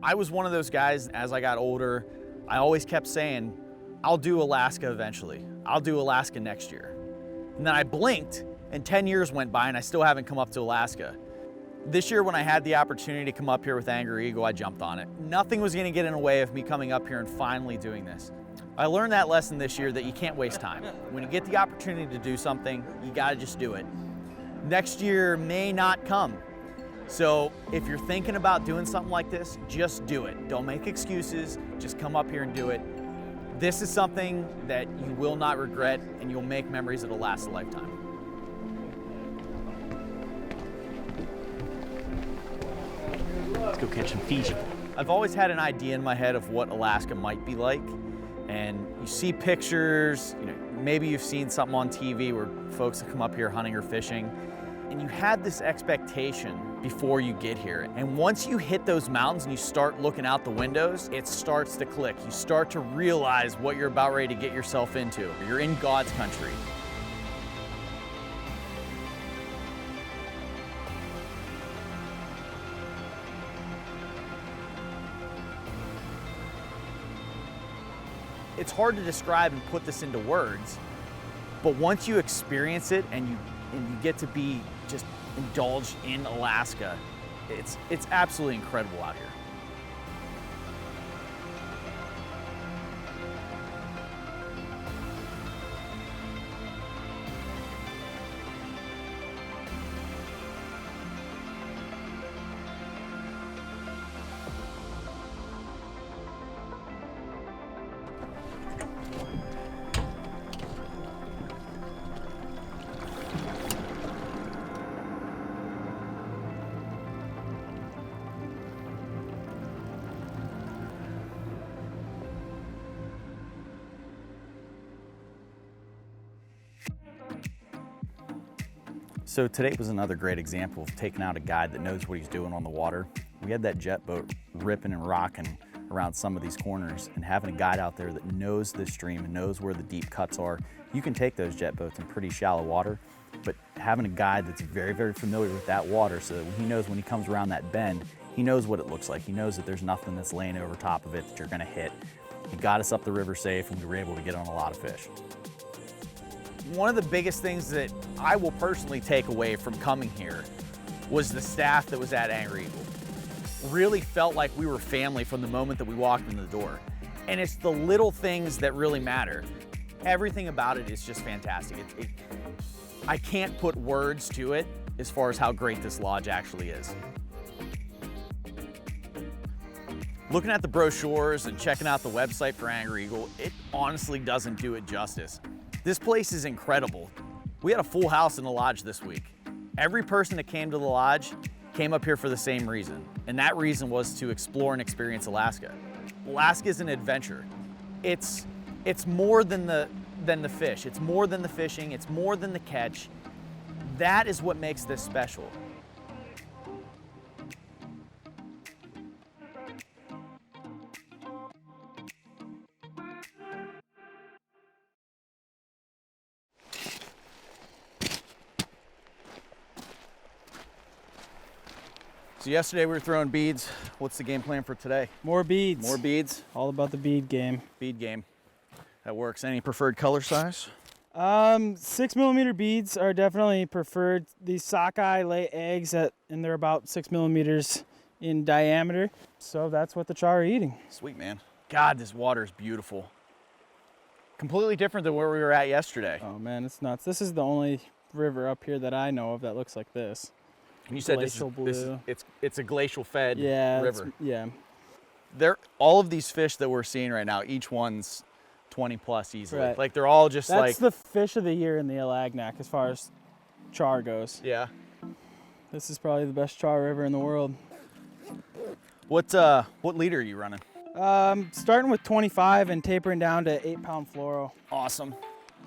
I was one of those guys, as I got older, I always kept saying, I'll do Alaska eventually. I'll do Alaska next year. And then I blinked and 10 years went by and I still haven't come up to Alaska. This year when I had the opportunity to come up here with Angry Eagle, I jumped on it. Nothing was gonna get in the way of me coming up here and finally doing this. I learned that lesson this year that you can't waste time. When you get the opportunity to do something, you gotta just do it. Next year may not come. So if you're thinking about doing something like this, just do it. Don't make excuses, just come up here and do it. This is something that you will not regret and you'll make memories that'll last a lifetime. Let's go catch some fish. I've always had an idea in my head of what Alaska might be like. And you see pictures, maybe you've seen something on TV where folks have come up here hunting or fishing, and you had this expectation before you get here. And once you hit those mountains and you start looking out the windows, it starts to click. You start to realize what you're about ready to get yourself into. You're in God's country. It's hard to describe and put this into words, but once you experience it and you get to be just indulged in Alaska, it's absolutely incredible out here. So today was another great example of taking out a guide that knows what he's doing on the water. We had that jet boat ripping and rocking around some of these corners, and having a guide out there that knows the stream and knows where the deep cuts are. You can take those jet boats in pretty shallow water, but having a guide that's very, very familiar with that water so that he knows when he comes around that bend, he knows what it looks like. He knows that there's nothing that's laying over top of it that you're gonna hit. He got us up the river safe and we were able to get on a lot of fish. One of the biggest things that I will personally take away from coming here was the staff that was at Angry Eagle. Really felt like we were family from the moment that we walked in the door. And it's the little things that really matter. Everything about it is just fantastic. I can't put words to it as far as how great this lodge actually is. Looking at the brochures and checking out the website for Angry Eagle, it honestly doesn't do it justice. This place is incredible. We had a full house in the lodge this week. Every person that came to the lodge came up here for the same reason, and that reason was to explore and experience Alaska. Alaska is an adventure. It's more than the fish. It's more than the fishing. It's more than the catch. That is what makes this special. So yesterday we were throwing beads. What's the game plan for today? More beads. More beads? All about the bead game. Bead game. That works. Any preferred color size? 6mm beads are definitely preferred. These sockeye lay eggs and they're about 6mm in diameter. So that's what the char are eating. Sweet, man. God, this water is beautiful. Completely different than where we were at yesterday. Oh man, it's nuts. This is the only river up here that I know of that looks like this. And you said it's a glacial fed river. Yeah. All of these fish that we're seeing right now, each one's 20 plus easily. Right. Like they're all just That's the fish of the year in the Alagnac as far as char goes. Yeah. This is probably the best char river in the world. What leader are you running? Starting with 25 and tapering down to 8-pound fluoro. Awesome.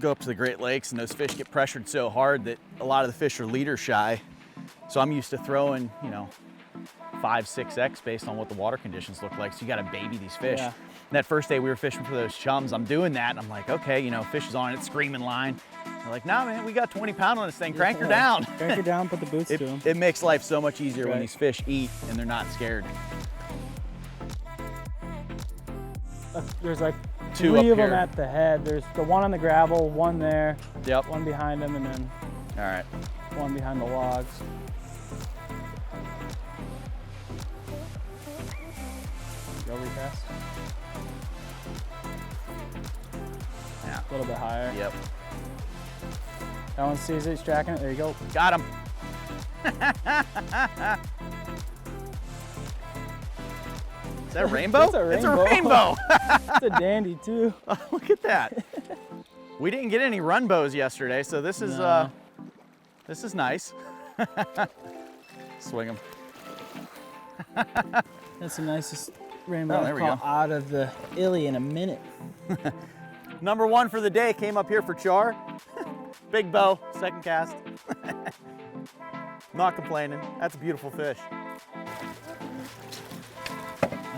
Go up to the Great Lakes and those fish get pressured so hard that a lot of the fish are leader shy. So I'm used to throwing, you know, 5, 6X based on what the water conditions look like. So you got to baby these fish. Yeah. That first day we were fishing for those chums, I'm doing that and I'm like, okay, you know, fish is on it, screaming line. They're like, nah, man, we got 20 pound on this thing, crank her down. Crank her down, put the boots to them. It makes life so much easier when Right. these fish eat and they're not scared. There's like Two 3 up of them here. at the head. There's the one on the gravel, one there, Yep. one behind them, and then All right. one behind the logs. Go recast. Yeah. A little bit higher. Yep. That one sees it, he's tracking it. There you go. Got him. Is that a rainbow? It's a It's a rainbow. rainbow. It's a dandy too. Oh, look at that. We didn't get any run bows yesterday, so this is No. this is nice. Swing them. That's the nicest rainbow Oh, there we I'll go. call out of the illy in a minute. Number 1 for the day came up here for char. Big bow, second cast. Not complaining. That's a beautiful fish.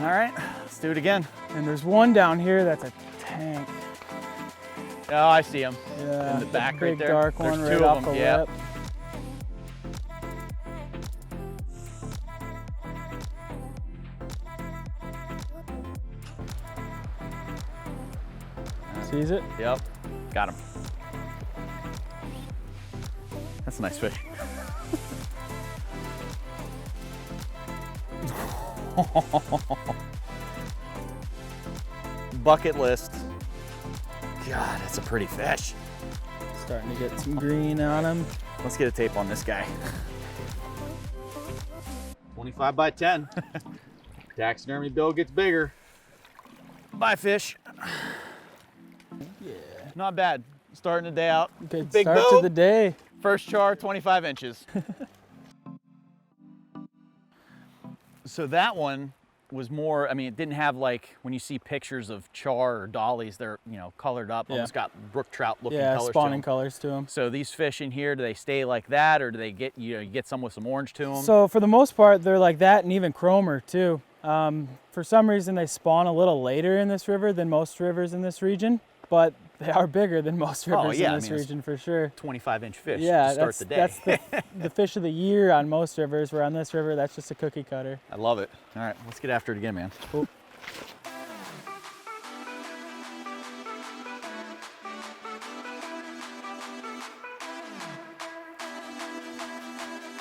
All right, let's do it again. And there's one down here that's a tank. Oh, I see him. Yeah, In the back big right there. dark There's one 2 right of off them, the yep. lip. Sees it? Yep, got him. That's a nice fish. Bucket list. God, that's a pretty fish. Starting to get some green on him. Let's get a tape on this guy. 25 by 10. Taxidermy bill gets bigger. Bye, fish. Yeah. Not bad. Starting the day out. Good Big start bow. to the day. First char, 25 inches. So that one was more, I mean, it didn't have like, when you see pictures of char or dollies, they're, you know, colored up, Yeah. almost got brook trout looking Yeah, colors to spawning them. colors to them. So these fish in here, do they stay like that, or do they get, you know, you get some with some orange to them? So for the most part, they're like that, and even chromer too. For some reason, they spawn a little later in this river than most rivers in this region, but they are bigger than most rivers yeah, in I this mean, it's region for sure. 25-inch fish Yeah, to start the day. that's the fish of the year on most rivers. Where on this river, that's just a cookie cutter. I love it. All right, let's get after it again, man. Cool.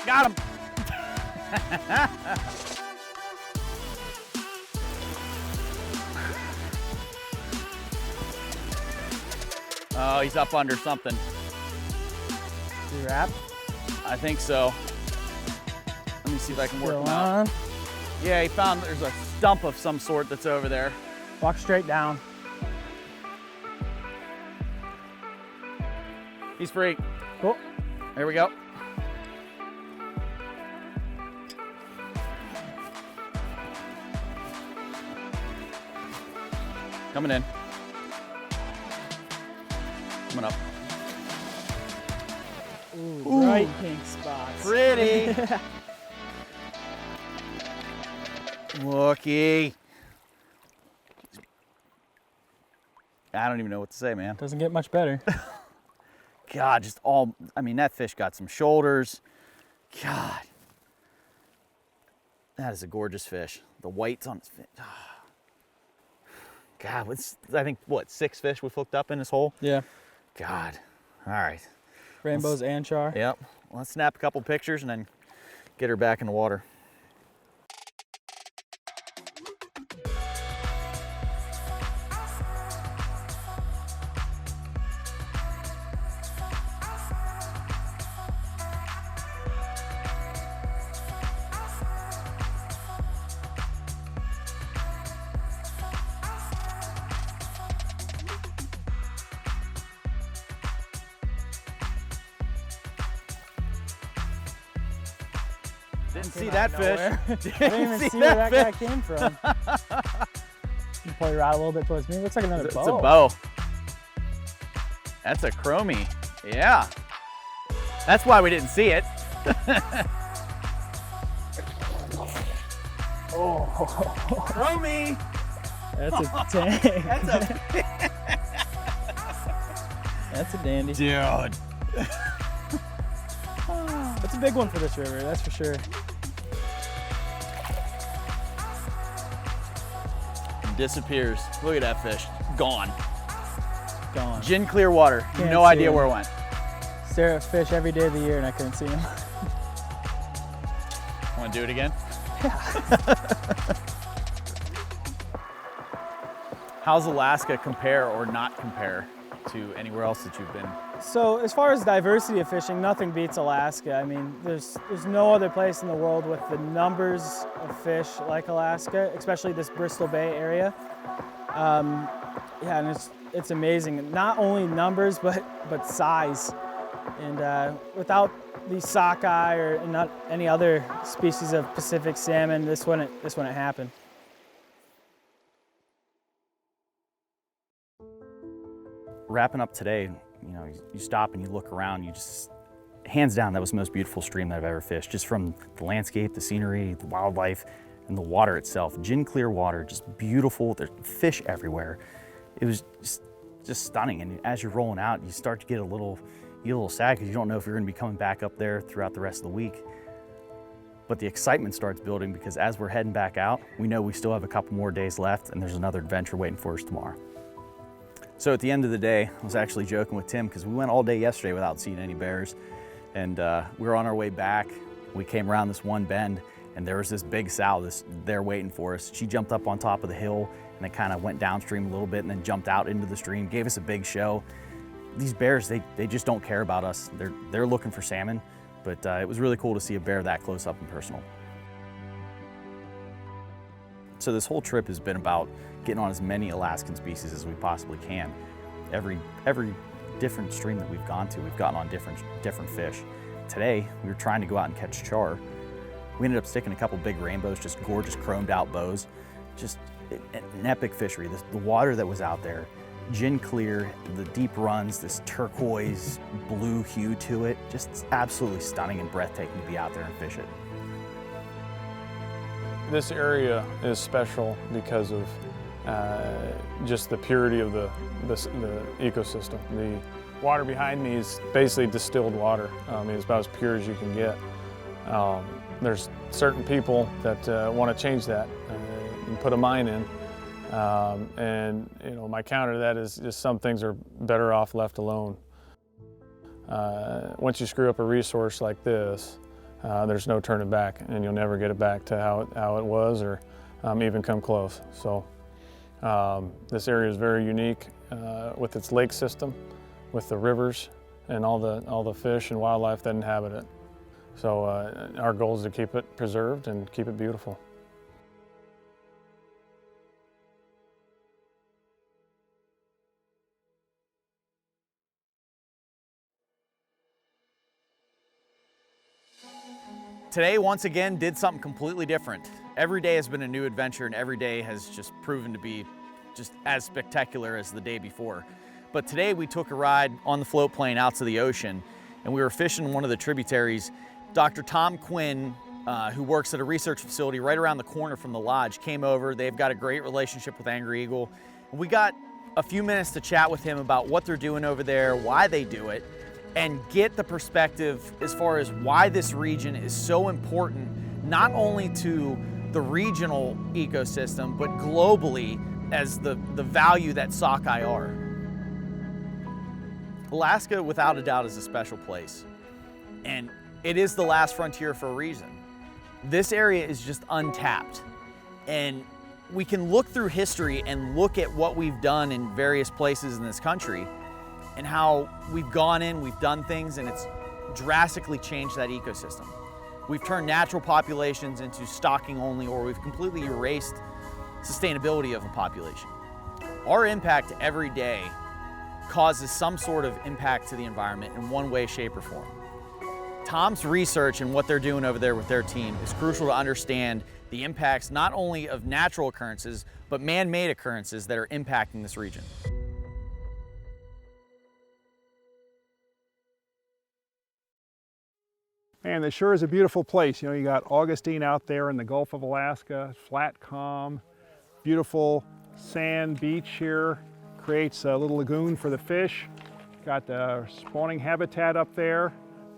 Got him. Oh, he's up under something. You wrap? I think so. Let me see if I can work Still him out. on. Yeah, he found there's a stump of some sort that's over there. Walk straight down. He's free. Cool. There we go. Coming in. Coming up. Ooh, bright pink spots. Pretty. Looky. I don't even know what to say, man. Doesn't get much better. God, just all, I mean, that fish got some shoulders. God. That is a gorgeous fish. The whites on its fin. God, I think, what, 6 fish we've hooked up in this hole? Yeah. God. All right. Rainbows and char. Yep. Let's snap a couple pictures and then get her back in the water. Didn't see that fish. I didn't even see where that guy came from. pull your rod a little bit towards me. It looks like another bow. It's a bow. That's a chromie. Yeah. That's why we didn't see it. Oh, Chromie. that's a dang. That's a dandy. Dude. That's a big one for this river, that's for sure. Disappears. Look at that fish. Gone. Gone. Gin clear water. Can't No see idea him. where it went. Stare at fish every day of the year and I couldn't see him. Want to do it again? How's Alaska compare or not compare to anywhere else that you've been? So as far as diversity of fishing, nothing beats Alaska. I mean, there's no other place in the world with the numbers of fish like Alaska, especially this Bristol Bay area. Yeah, and it's amazing. Not only numbers, but size. And without the sockeye or not any other species of Pacific salmon, this wouldn't happen. Wrapping up today, you know, you stop and you look around, you just, hands down, that was the most beautiful stream that I've ever fished, just from the landscape, the scenery, the wildlife, and the water itself. Gin clear water, just beautiful. There's fish everywhere. It was just stunning. And as you're rolling out, you start to get a little sad because you don't know if you're going to be coming back up there throughout the rest of the week. But the excitement starts building because as we're heading back out, we know we still have a couple more days left and there's another adventure waiting for us tomorrow. So at the end of the day, I was actually joking with Tim because we went all day yesterday without seeing any bears. And we were on our way back. We came around this one bend and there was this big sow there waiting for us. She jumped up on top of the hill and then kind of went downstream a little bit and then jumped out into the stream, gave us a big show. These bears, they just don't care about us. They're looking for salmon, but it was really cool to see a bear that close up and personal. So this whole trip has been about getting on as many Alaskan species as we possibly can. Every different stream that we've gone to, we've gotten on different fish. Today, we were trying to go out and catch char. We ended up sticking a couple big rainbows, just gorgeous chromed out bows. Just an epic fishery. The water that was out there, gin clear, the deep runs, this turquoise blue hue to it, just absolutely stunning and breathtaking to be out there and fish it. This area is special because of just the purity of the ecosystem. The water behind me is basically distilled water. It's about as pure as you can get. There's certain people that want to change that and put a mine in. And you know, my counter to that is just some things are better off left alone. Once you screw up a resource like this, there's no turning back, and you'll never get it back to how it was, or even come close. So this area is very unique with its lake system, with the rivers, and all the fish and wildlife that inhabit it. So our goal is to keep it preserved and keep it beautiful. Today, once again, did something completely different. Every day has been a new adventure and every day has just proven to be just as spectacular as the day before. But today we took a ride on the float plane out to the ocean and we were fishing one of the tributaries. Dr. Tom Quinn, who works at a research facility right around the corner from the lodge, came over. They've got a great relationship with Angry Eagle. And we got a few minutes to chat with him about what they're doing over there, why they do it, and get the perspective as far as why this region is so important, not only to the regional ecosystem, but globally as the value that sockeye are. Alaska, without a doubt, is a special place. And it is the last frontier for a reason. This area is just untapped. And we can look through history and look at what we've done in various places in this country and how we've gone in, we've done things, and it's drastically changed that ecosystem. We've turned natural populations into stocking only, or we've completely erased sustainability of a population. Our impact every day causes some sort of impact to the environment in one way, shape, or form. Tom's research and what they're doing over there with their team is crucial to understand the impacts not only of natural occurrences, but man-made occurrences that are impacting this region. Man, this sure is a beautiful place. You know, you got Augustine out there in the Gulf of Alaska, flat, calm, beautiful sand beach here. Creates a little lagoon for the fish. Got the spawning habitat up there.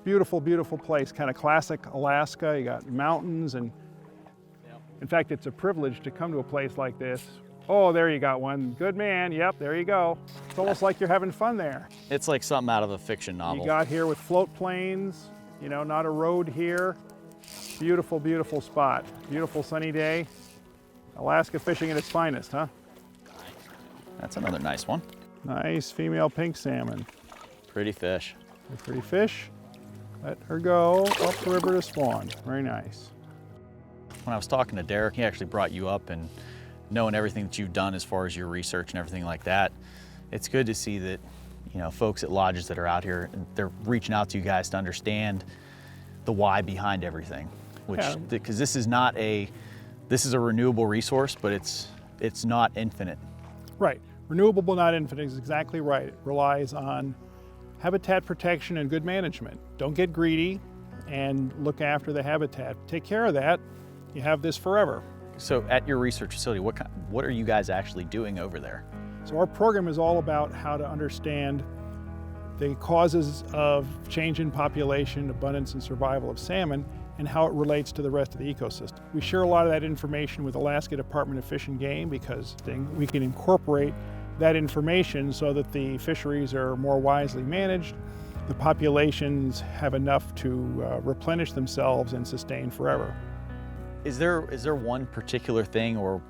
Beautiful, beautiful place, kind of classic Alaska. You got mountains, and in fact, it's a privilege to come to a place like this. Oh, there you got one. Good man. Yep, there you go. It's almost like you're having fun there. It's like something out of a fiction novel. You got here with float planes, you know, not a road here. Beautiful, beautiful spot. Beautiful sunny day. Alaska fishing at its finest, huh? That's another nice one. Nice female pink salmon. Pretty fish. A pretty fish. Let her go up the river to spawn. Very nice. When I was talking to Derek, he actually brought you up, and knowing everything that you've done as far as your research and everything like that, it's good to see that, you know, folks at lodges that are out here, they're reaching out to you guys to understand the why behind everything. Which, because this is a renewable resource, but it's not infinite. Right. Renewable but not infinite is exactly right. It relies on habitat protection and good management. Don't get greedy and look after the habitat. Take care of that. You have this forever. So at your research facility, what are you guys actually doing over there? So our program is all about how to understand the causes of change in population, abundance, and survival of salmon, and how it relates to the rest of the ecosystem. We share a lot of that information with Alaska Department of Fish and Game because we can incorporate that information so that the fisheries are more wisely managed, the populations have enough to replenish themselves and sustain forever. Is there one particular thing or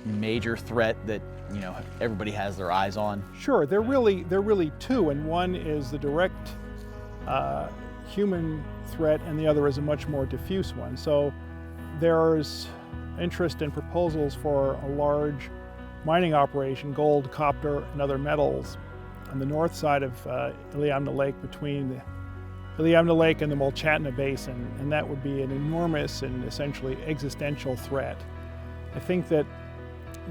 major threat that, you know, everybody has their eyes on? Sure, they're really two, and one is the direct human threat, and the other is a much more diffuse one. So there's interest and proposals for a large mining operation, gold, copper, and other metals, on the north side of Iliamna Lake, between the Iliamna Lake and the Mulchatna Basin, and that would be an enormous and essentially existential threat. I think that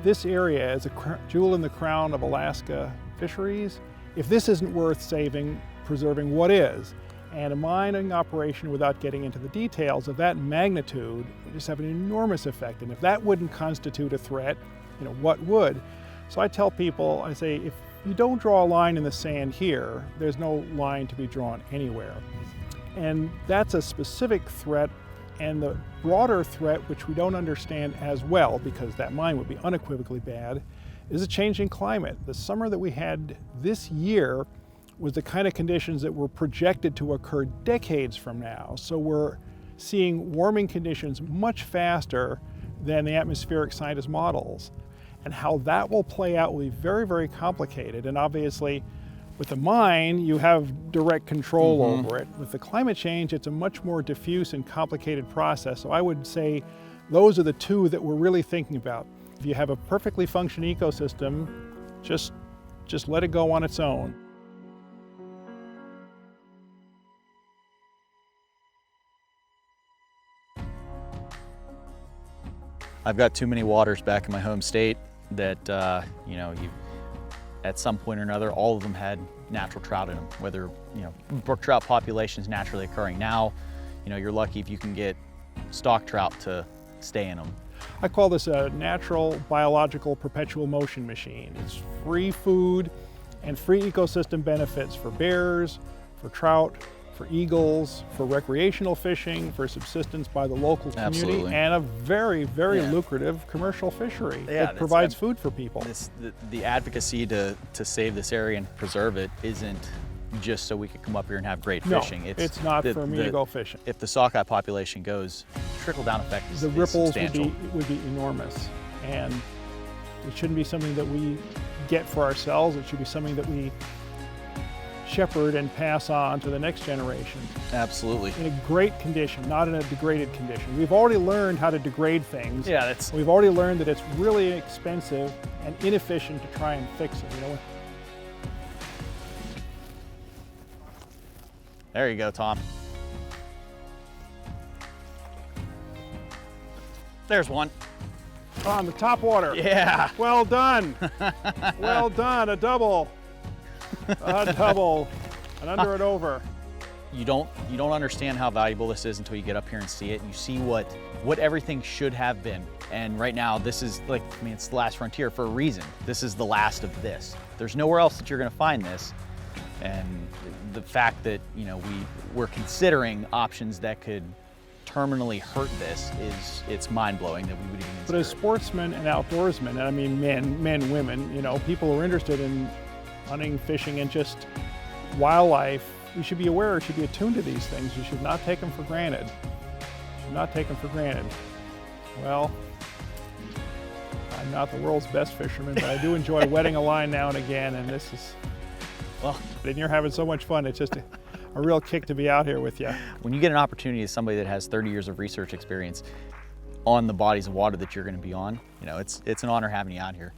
this area is a jewel in the crown of Alaska fisheries. If this isn't worth saving, preserving, what is? And a mining operation, without getting into the details of that magnitude, would just have an enormous effect. And if that wouldn't constitute a threat, you know, what would? So I tell people, I say, if you don't draw a line in the sand here, there's no line to be drawn anywhere. And that's a specific threat, and the broader threat, which we don't understand as well, because that mine would be unequivocally bad, is a changing climate. The summer that we had this year was the kind of conditions that were projected to occur decades from now. So we're seeing warming conditions much faster than the atmospheric scientist models. And how that will play out will be very, very complicated. And obviously, with the mine, you have direct control over it. With the climate change, it's a much more diffuse and complicated process. So I would say those are the two that we're really thinking about. If you have a perfectly functioning ecosystem, just let it go on its own. I've got too many waters back in my home state that, you know, at some point or another, all of them had natural trout in them, whether, you know, brook trout population is naturally occurring now. You know, you're lucky if you can get stock trout to stay in them. I call this a natural biological perpetual motion machine. It's free food and free ecosystem benefits for bears, for trout, for eagles, for recreational fishing, for subsistence by the local community, Absolutely. and a very, very lucrative commercial fishery that provides food for people. The advocacy to save this area and preserve it isn't just so we could come up here and have great fishing. No, it's not for me to go fishing. If the sockeye population goes, trickle-down effect is the ripples substantial. would be enormous, and it shouldn't be something that we get for ourselves. It should be something that we shepherd and pass on to the next generation. Absolutely. In a great condition, not in a degraded condition. We've already learned how to degrade things. Yeah, We've already learned that it's really expensive and inefficient to try and fix it. You know? There you go, Tom. There's one. On the top water. Yeah. Well done. Well done. A double. A double. An under and over. You don't understand how valuable this is until you get up here and see it. You see what everything should have been. And right now, this is like, I mean, it's the last frontier for a reason. This is the last of this. There's nowhere else that you're gonna find this. And the fact that, you know, we're considering options that could terminally hurt this it's mind-blowing that we would even consider. But as sportsmen and outdoorsmen, and I mean men, women, you know, people who are interested in hunting, fishing, and just wildlife, you should be aware, you should be attuned to these things. You should not take them for granted. You should not take them for granted. Well, I'm not the world's best fisherman, but I do enjoy wetting a line now and again, and this is, well, and you're having so much fun. It's just a real kick to be out here with you. When you get an opportunity as somebody that has 30 years of research experience on the bodies of water that you're going to be on, you know, it's an honor having you out here.